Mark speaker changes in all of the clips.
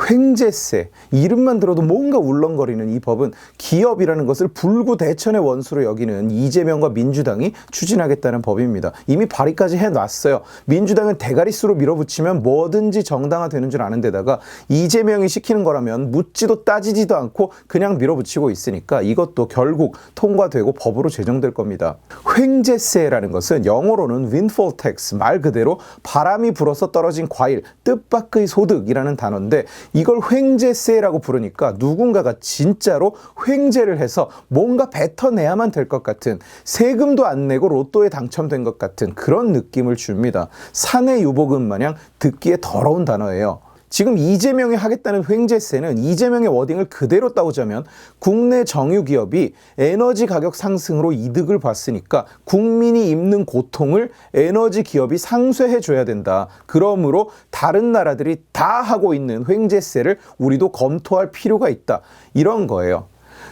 Speaker 1: 횡재세, 이름만 들어도 뭔가 울렁거리는 이 법은 기업이라는 것을 불구대천의 원수로 여기는 이재명과 민주당이 추진하겠다는 법입니다. 이미 발의까지 해놨어요. 민주당은 대가리수로 밀어붙이면 뭐든지 정당화되는 줄 아는 데다가 이재명이 시키는 거라면 묻지도 따지지도 않고 그냥 밀어붙이고 있으니까 이것도 결국 통과되고 법으로 제정될 겁니다. 횡재세라는 것은 영어로는 windfall tax, 말 그대로 바람이 불어서 떨어진 과일, 뜻밖의 소득이라는 단어인데 이걸 횡재세라고 부르니까 누군가가 진짜로 횡재를 해서 뭔가 뱉어내야만 될 것 같은, 세금도 안 내고 로또에 당첨된 것 같은 그런 느낌을 줍니다. 사내 유보금 마냥 듣기에 더러운 단어예요. 지금 이재명이 하겠다는 횡재세는 이재명의 워딩을 그대로 따오자면 국내 정유기업이 에너지 가격 상승으로 이득을 봤으니까 국민이 입는 고통을 에너지 기업이 상쇄해 줘야 된다. 그러므로 다른 나라들이 다 하고 있는 횡재세를 우리도 검토할 필요가 있다. 이런 거예요.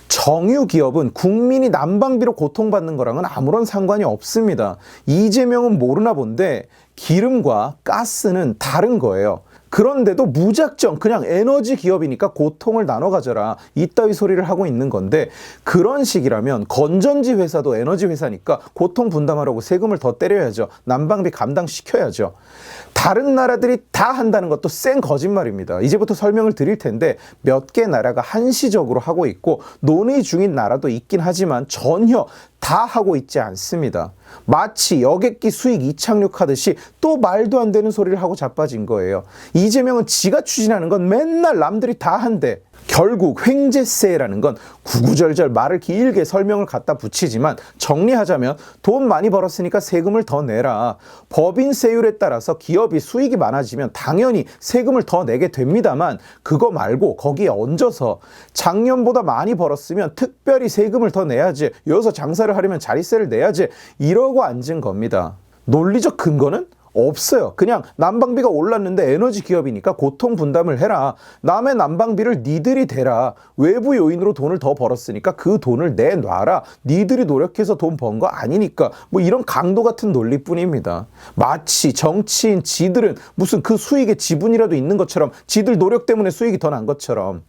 Speaker 1: 정유기업은 국민이 난방비로 고통받는 거랑은 아무런 상관이 없습니다. 이재명은 모르나 본데 기름과 가스는 다른 거예요. 그런데도 무작정 그냥 에너지 기업이니까 고통을 나눠 가져라, 이따위 소리를 하고 있는 건데, 그런 식이라면 건전지 회사도 에너지 회사니까 고통 분담하라고 세금을 더 때려야죠. 난방비 감당시켜야죠. 다른 나라들이 다 한다는 것도 쌩 거짓말입니다. 이제부터 설명을 드릴 텐데 몇 개 나라가 한시적으로 하고 있고 논의 중인 나라도 있긴 하지만 전혀 다 하고 있지 않습니다. 마치 여객기 수익 이착륙하듯이 또 말도 안 되는 소리를 하고 자빠진 거예요. 이재명은 지가 추진하는 건 맨날 남들이 다 한대. 결국 횡재세라는 건 구구절절 말을 길게 설명을 갖다 붙이지만 정리하자면 돈 많이 벌었으니까 세금을 더 내라. 법인세율에 따라서 기업이 수익이 많아지면 당연히 세금을 더 내게 됩니다만 그거 말고 거기에 얹어서 작년보다 많이 벌었으면 특별히 세금을 더 내야지, 여기서 장사를 하려면 자릿세를 내야지, 이러고 앉은 겁니다. 논리적 근거는 없어요. 그냥 난방비가 올랐는데 에너지 기업이니까 고통 분담을 해라. 남의 난방비를 니들이 대라. 외부 요인으로 돈을 더 벌었으니까 그 돈을 내놔라. 니들이 노력해서 돈 번 거 아니니까. 뭐 이런 강도 같은 논리뿐입니다. 마치 정치인 지들은 무슨 그 수익의 지분이라도 있는 것처럼, 지들 노력 때문에 수익이 더 난 것처럼.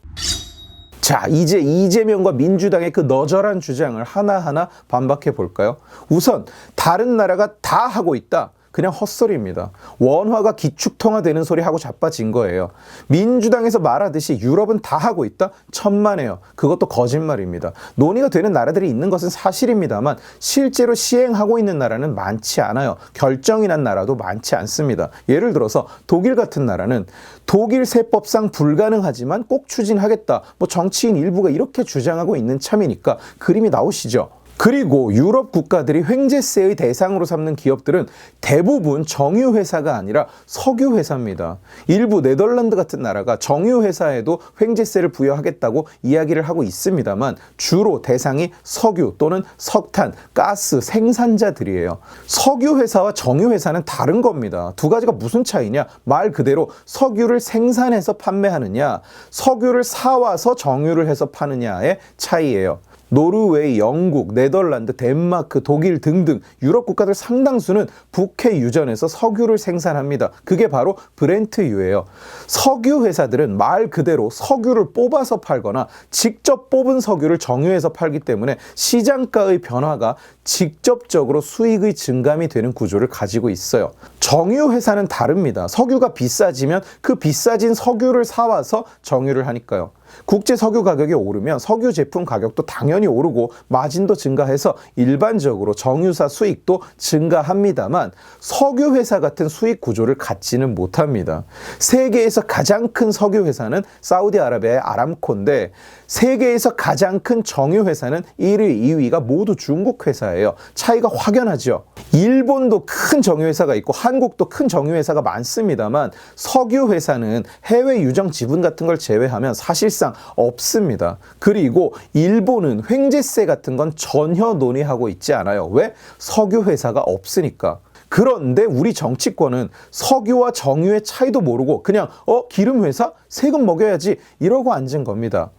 Speaker 1: 자, 이제 이재명과 민주당의 그 너절한 주장을 하나하나 반박해 볼까요? 우선 다른 나라가 다 하고 있다. 그냥 헛소리입니다. 원화가 기축통화되는 소리 하고 자빠진 거예요. 민주당에서 말하듯이 유럽은 다 하고 있다? 천만에요. 그것도 거짓말입니다. 논의가 되는 나라들이 있는 것은 사실입니다만 실제로 시행하고 있는 나라는 많지 않아요. 결정이 난 나라도 많지 않습니다. 예를 들어서 독일 같은 나라는 독일 세법상 불가능하지만 꼭 추진하겠다. 뭐 정치인 일부가 이렇게 주장하고 있는 참이니까 그림이 나오시죠. 그리고 유럽 국가들이 횡재세의 대상으로 삼는 기업들은 대부분 정유회사가 아니라 석유회사입니다. 일부 네덜란드 같은 나라가 정유회사에도 횡재세를 부여하겠다고 이야기를 하고 있습니다만 주로 대상이 석유 또는 석탄, 가스 생산자들이에요. 석유회사와 정유회사는 다른 겁니다. 두 가지가 무슨 차이냐? 말 그대로 석유를 생산해서 판매하느냐, 석유를 사와서 정유를 해서 파느냐의 차이예요. 노르웨이, 영국, 네덜란드, 덴마크, 독일 등등 유럽 국가들 상당수는 북해 유전에서 석유를 생산합니다. 그게 바로 브렌트유예요. 석유 회사들은 말 그대로 석유를 뽑아서 팔거나 직접 뽑은 석유를 정유해서 팔기 때문에 시장가의 변화가 직접적으로 수익의 증감이 되는 구조를 가지고 있어요. 정유 회사는 다릅니다. 석유가 비싸지면 그 비싸진 석유를 사와서 정유를 하니까요. 국제 석유 가격이 오르면 석유 제품 가격도 당연히 오르고 마진도 증가해서 일반적으로 정유사 수익도 증가합니다만 석유 회사 같은 수익 구조를 갖지는 못합니다. 세계에서 가장 큰 석유 회사는 사우디아라비아의 아람코인데 세계에서 가장 큰 정유 회사는 1위, 2위가 모두 중국 회사예요. 차이가 확연하죠. 일본도 큰 정유 회사가 있고 한국도 큰 정유 회사가 많습니다만 석유 회사는 해외 유정 지분 같은 걸 제외하면 사실상 없습니다. 그리고 일본은 횡재세 같은 건 전혀 논의하고 있지 않아요. 왜? 석유 회사가 없으니까. 그런데 우리 정치권은 석유와 정유의 차이도 모르고 그냥 기름 회사? 세금 먹여야지 이러고 앉은 겁니다.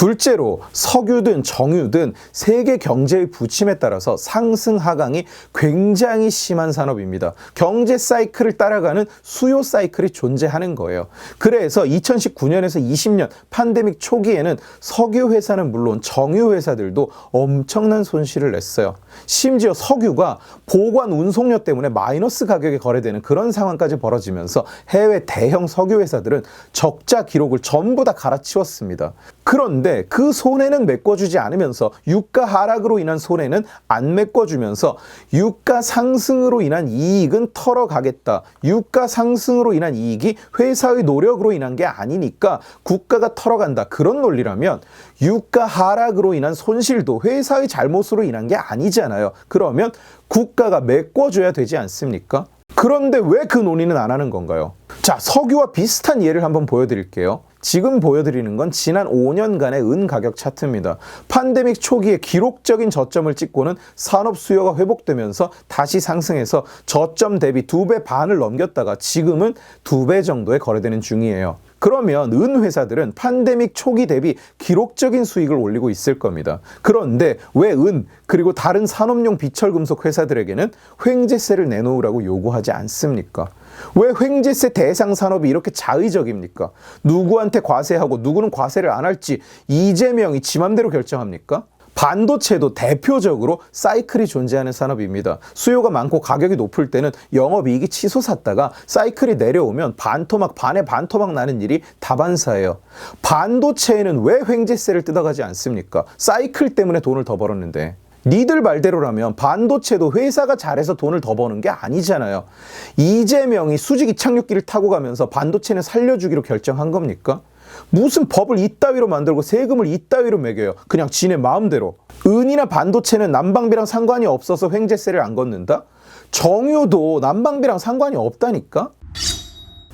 Speaker 1: 둘째로 석유든 정유든 세계 경제의 부침에 따라서 상승 하강이 굉장히 심한 산업입니다. 경제 사이클을 따라가는 수요 사이클이 존재하는 거예요. 그래서 2019년에서 20년 팬데믹 초기에는 석유 회사는 물론 정유 회사들도 엄청난 손실을 냈어요. 심지어 석유가 보관 운송료 때문에 마이너스 가격에 거래되는 그런 상황까지 벌어지면서 해외 대형 석유 회사들은 적자 기록을 전부 다 갈아치웠습니다. 그런데 그 손해는 메꿔주지 않으면서 유가 하락으로 인한 손해는 안 메꿔주면서 유가 상승으로 인한 이익은 털어가겠다. 유가 상승으로 인한 이익이 회사의 노력으로 인한 게 아니니까 국가가 털어간다. 그런 논리라면 유가 하락으로 인한 손실도 회사의 잘못으로 인한 게 아니잖아요. 그러면 국가가 메꿔줘야 되지 않습니까? 그런데 왜 그 논의는 안 하는 건가요? 자, 석유와 비슷한 예를 한번 보여드릴게요. 지금 보여드리는 건 지난 5년간의 은 가격 차트입니다. 팬데믹 초기에 기록적인 저점을 찍고는 산업 수요가 회복되면서 다시 상승해서 저점 대비 2배 반을 넘겼다가 지금은 2배 정도에 거래되는 중이에요. 그러면 은 회사들은 팬데믹 초기 대비 기록적인 수익을 올리고 있을 겁니다. 그런데 왜 은 그리고 다른 산업용 비철금속 회사들에게는 횡재세를 내놓으라고 요구하지 않습니까? 왜 횡재세 대상 산업이 이렇게 자의적입니까? 누구한테 과세하고 누구는 과세를 안 할지 이재명이 지 맘대로 결정합니까? 반도체도 대표적으로 사이클이 존재하는 산업입니다. 수요가 많고 가격이 높을 때는 영업이익이 치솟았다가 사이클이 내려오면 반토막 반에 반토막 나는 일이 다반사예요. 반도체에는 왜 횡재세를 뜯어가지 않습니까? 사이클 때문에 돈을 더 벌었는데. 니들 말대로라면 반도체도 회사가 잘해서 돈을 더 버는 게 아니잖아요. 이재명이 수직 이착륙기를 타고 가면서 반도체는 살려주기로 결정한 겁니까? 무슨 법을 이따위로 만들고 세금을 이따위로 매겨요. 그냥 지네 마음대로. 은이나 반도체는 난방비랑 상관이 없어서 횡재세를 안 걷는다? 정유도 난방비랑 상관이 없다니까?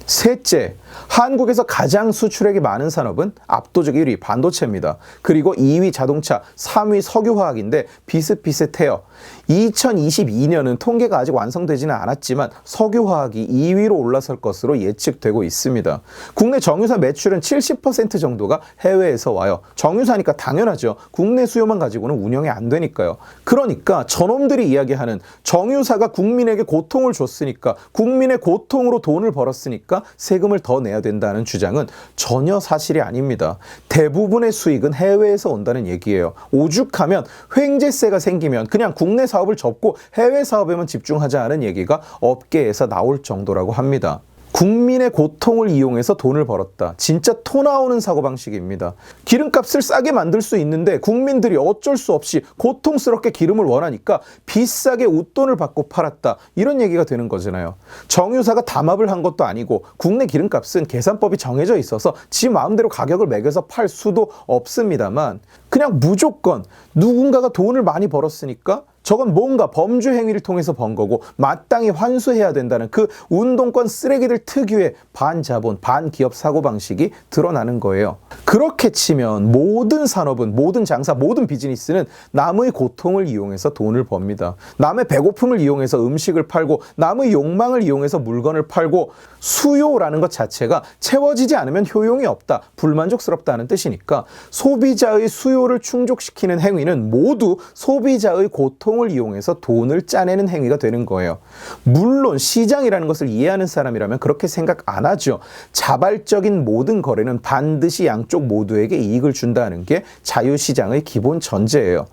Speaker 1: 셋째, 한국에서 가장 수출액이 많은 산업은 압도적 1위 반도체입니다. 그리고 2위 자동차, 3위 석유화학인데 비슷비슷해요. 2022년은 통계가 아직 완성되지는 않았지만 석유화학이 2위로 올라설 것으로 예측되고 있습니다. 국내 정유사 매출은 70% 정도가 해외에서 와요. 정유사니까 당연하죠. 국내 수요만 가지고는 운영이 안 되니까요. 그러니까 저놈들이 이야기하는 정유사가 국민에게 고통을 줬으니까 국민의 고통으로 돈을 벌었으니까 세금을 더 내야 된다는 주장은 전혀 사실이 아닙니다. 대부분의 수익은 해외에서 온다는 얘기예요. 오죽하면 횡재세가 생기면 그냥 국내 사업을 접고 해외 사업에만 집중하자는 얘기가 업계에서 나올 정도라고 합니다. 국민의 고통을 이용해서 돈을 벌었다. 진짜 토 나오는 사고방식입니다. 기름값을 싸게 만들 수 있는데 국민들이 어쩔 수 없이 고통스럽게 기름을 원하니까 비싸게 웃돈을 받고 팔았다. 이런 얘기가 되는 거잖아요. 정유사가 담합을 한 것도 아니고 국내 기름값은 계산법이 정해져 있어서 지 마음대로 가격을 매겨서 팔 수도 없습니다만 그냥 무조건 누군가가 돈을 많이 벌었으니까 저건 뭔가 범죄 행위를 통해서 번 거고 마땅히 환수해야 된다는 그 운동권 쓰레기들 특유의 반자본, 반기업 사고방식이 드러나는 거예요. 그렇게 치면 모든 산업은, 모든 장사, 모든 비즈니스는 남의 고통을 이용해서 돈을 법니다. 남의 배고픔을 이용해서 음식을 팔고 남의 욕망을 이용해서 물건을 팔고 수요라는 것 자체가 채워지지 않으면 효용이 없다, 불만족스럽다는 뜻이니까 소비자의 수요를 충족시키는 행위는 모두 소비자의 고통을 이용해서 돈을 짜내는 행위가 되는 거예요. 물론 시장이라는 것을 이해하는 사람이라면 그렇게 생각 안 하죠. 자발적인 모든 거래는 반드시 양쪽 모두에게 이익을 준다는 게 자유시장의 기본 전제예요.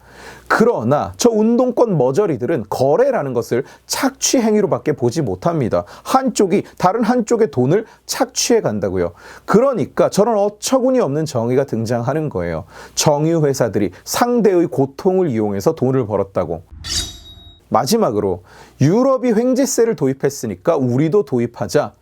Speaker 1: 그러나 저 운동권 머저리들은 거래라는 것을 착취 행위로밖에 보지 못합니다. 한쪽이 다른 한쪽의 돈을 착취해 간다고요. 그러니까 저런 어처구니 없는 정의가 등장하는 거예요. 정유 회사들이 상대의 고통을 이용해서 돈을 벌었다고. 마지막으로 유럽이 횡재세를 도입했으니까 우리도 도입하자.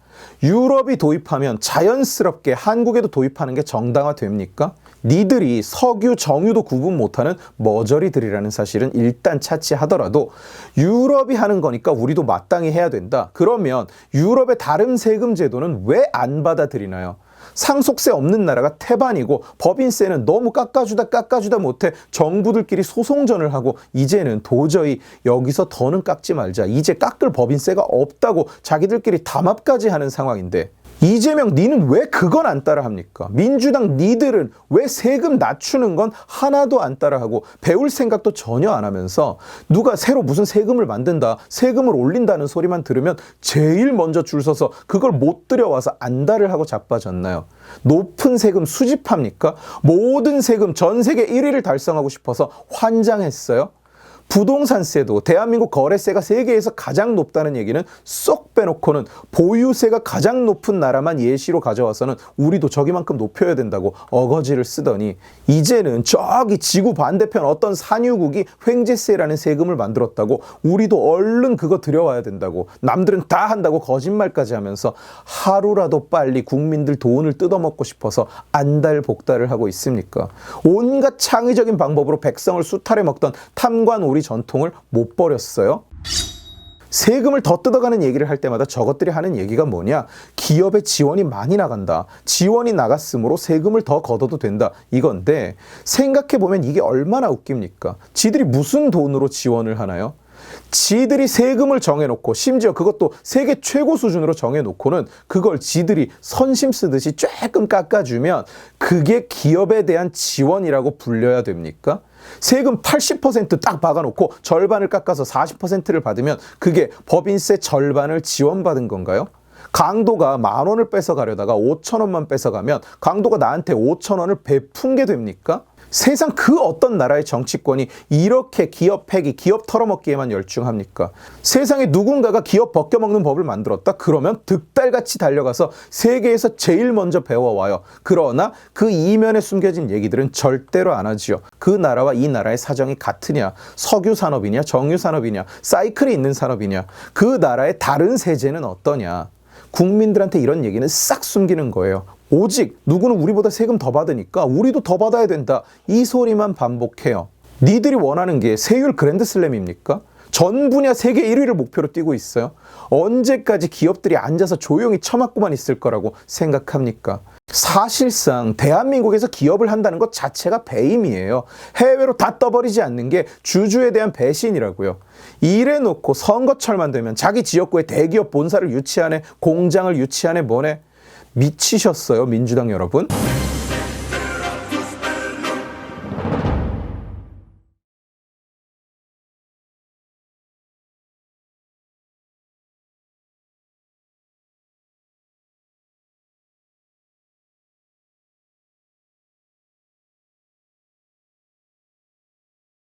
Speaker 1: 유럽이 도입하면 자연스럽게 한국에도 도입하는 게 정당화됩니까? 니들이 석유, 정유도 구분 못하는 머저리들이라는 사실은 일단 차치하더라도 유럽이 하는 거니까 우리도 마땅히 해야 된다. 그러면 유럽의 다른 세금 제도는 왜 안 받아들이나요? 상속세 없는 나라가 태반이고 법인세는 너무 깎아주다 못해 정부들끼리 소송전을 하고 이제는 도저히 여기서 더는 깎지 말자. 이제 깎을 법인세가 없다고 자기들끼리 담합까지 하는 상황인데 이재명 니는 왜 그건 안 따라합니까? 민주당 니들은 왜 세금 낮추는 건 하나도 안 따라하고 배울 생각도 전혀 안 하면서 누가 새로 무슨 세금을 만든다, 세금을 올린다는 소리만 들으면 제일 먼저 줄 서서 그걸 못 들여와서 안달을 하고 자빠졌나요? 높은 세금 수집합니까? 모든 세금 전 세계 1위를 달성하고 싶어서 환장했어요? 부동산세도 대한민국 거래세가 세계에서 가장 높다는 얘기는 쏙 빼놓고는 보유세가 가장 높은 나라만 예시로 가져와서는 우리도 저기만큼 높여야 된다고 어거지를 쓰더니 이제는 저기 지구 반대편 어떤 산유국이 횡재세라는 세금을 만들었다고 우리도 얼른 그거 들여와야 된다고 남들은 다 한다고 거짓말까지 하면서 하루라도 빨리 국민들 돈을 뜯어먹고 싶어서 안달복달을 하고 있습니까? 온갖 창의적인 방법으로 백성을 수탈해 먹던 탐관 오리 전통을 못 버렸어요? 세금을 더 뜯어가는 얘기를 할 때마다 저것들이 하는 얘기가 뭐냐? 기업에 지원이 많이 나간다. 지원이 나갔으므로 세금을 더 걷어도 된다. 이건데 생각해보면 이게 얼마나 웃깁니까? 지들이 무슨 돈으로 지원을 하나요? 지들이 세금을 정해놓고 심지어 그것도 세계 최고 수준으로 정해놓고는 그걸 지들이 선심 쓰듯이 조금 깎아주면 그게 기업에 대한 지원이라고 불려야 됩니까? 세금 80% 박아놓고 절반을 깎아서 40%를 받으면 그게 법인세 절반을 지원받은 건가요? 강도가 10,000원을 뺏어가려다가 5,000원만 뺏어가면 강도가 나한테 5,000원을 베푼 게 됩니까? 세상 그 어떤 나라의 정치권이 이렇게 기업 폐기, 기업 털어먹기에만 열중합니까? 세상에 누군가가 기업 벗겨먹는 법을 만들었다? 그러면 득달같이 달려가서 세계에서 제일 먼저 배워와요. 그러나 그 이면에 숨겨진 얘기들은 절대로 안 하지요. 그 나라와 이 나라의 사정이 같으냐? 석유 산업이냐? 정유 산업이냐? 사이클이 있는 산업이냐? 그 나라의 다른 세제는 어떠냐? 국민들한테 이런 얘기는 싹 숨기는 거예요. 오직 누구는 우리보다 세금 더 받으니까 우리도 더 받아야 된다. 이 소리만 반복해요. 니들이 원하는 게 세율 그랜드슬램입니까? 전 분야 세계 1위를 목표로 뛰고 있어요. 언제까지 기업들이 앉아서 조용히 처맞고만 있을 거라고 생각합니까? 사실상 대한민국에서 기업을 한다는 것 자체가 배임이에요. 해외로 다 떠버리지 않는 게 주주에 대한 배신이라고요. 이래놓고 선거철만 되면 자기 지역구에 대기업 본사를 유치하네, 공장을 유치하네, 뭐네. 미치셨어요, 민주당 여러분?